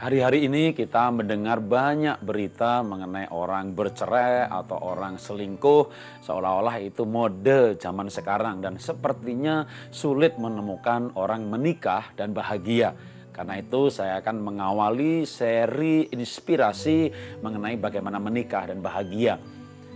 Hari-hari ini kita mendengar banyak berita mengenai orang bercerai atau orang selingkuh, seolah-olah itu mode zaman sekarang dan sepertinya sulit menemukan orang menikah dan bahagia. Karena itu saya akan mengawali seri inspirasi mengenai bagaimana menikah dan bahagia.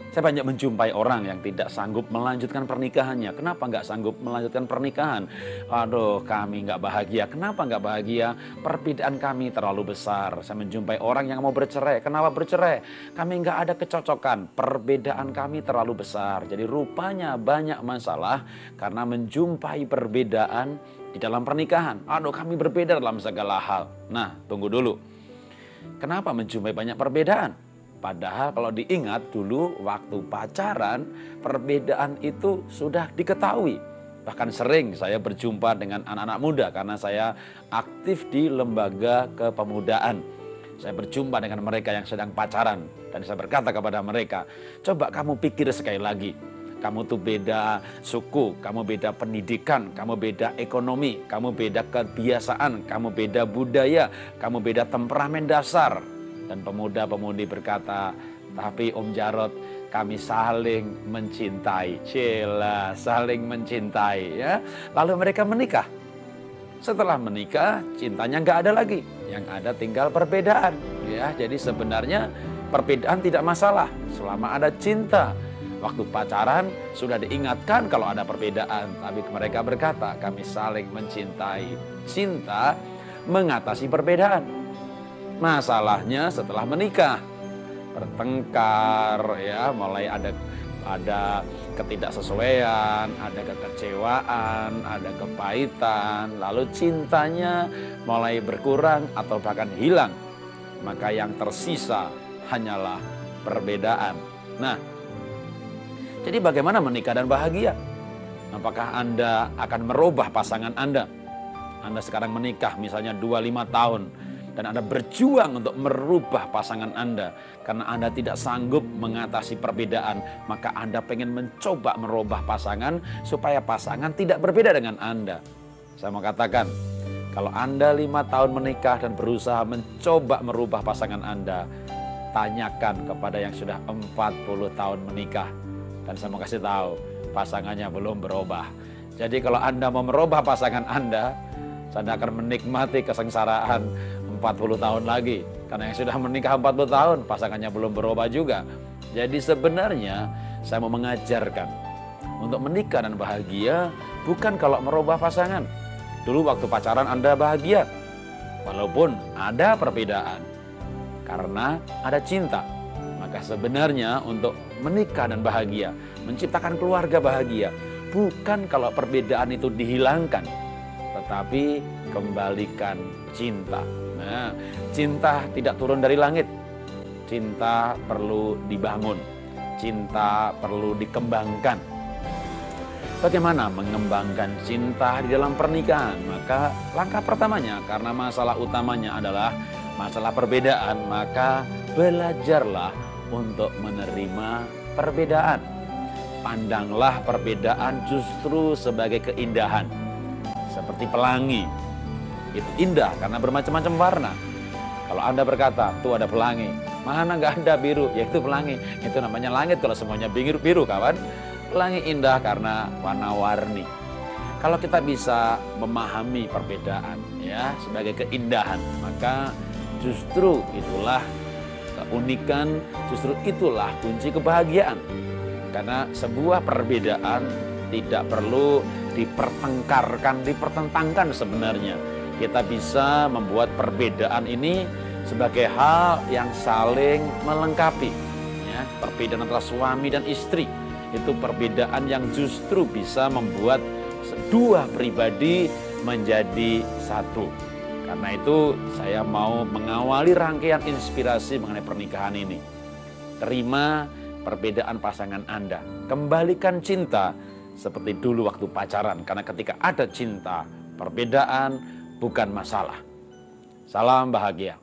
Saya banyak menjumpai orang yang tidak sanggup melanjutkan pernikahannya. Kenapa nggak sanggup melanjutkan pernikahan? Aduh, kami nggak bahagia. Kenapa nggak bahagia? Perbedaan kami terlalu besar. Saya menjumpai orang yang mau bercerai. Kenapa bercerai? Kami nggak ada kecocokan. Perbedaan kami terlalu besar. Jadi rupanya banyak masalah karena menjumpai perbedaan di dalam pernikahan. Aduh, kami berbeda dalam segala hal. Nah, tunggu dulu. Kenapa menjumpai banyak perbedaan? Padahal kalau diingat dulu waktu pacaran, perbedaan itu sudah diketahui. Bahkan sering saya berjumpa dengan anak-anak muda karena saya aktif di lembaga kepemudaan. Saya berjumpa dengan mereka yang sedang pacaran dan saya berkata kepada mereka, coba kamu pikir sekali lagi. Kamu tuh beda suku, kamu beda pendidikan, kamu beda ekonomi, kamu beda kebiasaan, kamu beda budaya, kamu beda temperamen dasar. Dan pemuda-pemudi berkata, tapi Om Jarot, kami saling mencintai. Cila, saling mencintai ya. Lalu mereka menikah. Setelah menikah, cintanya nggak ada lagi. Yang ada tinggal perbedaan. Ya, jadi sebenarnya perbedaan tidak masalah selama ada cinta. Waktu pacaran sudah diingatkan kalau ada perbedaan. Tapi mereka berkata, kami saling mencintai. Cinta mengatasi perbedaan. Masalahnya setelah menikah, bertengkar ya, mulai ada ketidaksesuaian, ada kekecewaan, ada kepahitan, lalu cintanya mulai berkurang atau bahkan hilang. Maka yang tersisa hanyalah perbedaan. Nah, jadi bagaimana menikah dan bahagia? Apakah Anda akan merubah pasangan Anda? Anda sekarang menikah misalnya 25 tahun. Dan Anda berjuang untuk merubah pasangan Anda. Karena Anda tidak sanggup mengatasi perbedaan. Maka Anda pengen mencoba merubah pasangan supaya pasangan tidak berbeda dengan Anda. Saya mau katakan, kalau Anda 5 tahun menikah dan berusaha mencoba merubah pasangan Anda, tanyakan kepada yang sudah 40 tahun menikah. Dan saya mau kasih tahu, pasangannya belum berubah. Jadi kalau Anda mau merubah pasangan Anda akan menikmati kesengsaraan 40 tahun lagi. Karena yang sudah menikah 40 tahun, pasangannya belum berubah juga. Jadi sebenarnya saya mau mengajarkan untuk menikah dan bahagia bukan kalau merubah pasangan. Dulu waktu pacaran Anda bahagia, walaupun ada perbedaan. Karena ada cinta. Maka sebenarnya untuk menikah dan bahagia, menciptakan keluarga bahagia, bukan kalau perbedaan itu dihilangkan, tetapi kembalikan cinta. Nah, cinta tidak turun dari langit. Cinta perlu dibangun. Cinta perlu dikembangkan. Bagaimana mengembangkan cinta di dalam pernikahan? Maka langkah pertamanya, karena masalah utamanya adalah masalah perbedaan, maka belajarlah untuk menerima perbedaan. Pandanglah perbedaan justru sebagai keindahan. Seperti pelangi. Itu indah karena bermacam-macam warna. Kalau Anda berkata, tuh ada pelangi. Mana nggak ada biru? Ya itu pelangi. Itu namanya langit kalau semuanya biru kawan. Pelangi indah karena warna-warni. Kalau kita bisa memahami perbedaan ya sebagai keindahan, maka justru itulah keunikan, justru itulah kunci kebahagiaan. Karena sebuah perbedaan tidak perlu dipertentangkan sebenarnya. Kita bisa membuat perbedaan ini sebagai hal yang saling melengkapi. Ya, perbedaan antara suami dan istri itu perbedaan yang justru bisa membuat dua pribadi menjadi satu. Karena itu saya mau mengawali rangkaian inspirasi mengenai pernikahan ini. Terima perbedaan pasangan Anda. Kembalikan cinta seperti dulu waktu pacaran. Karena ketika ada cinta, perbedaan bukan masalah. Salam bahagia.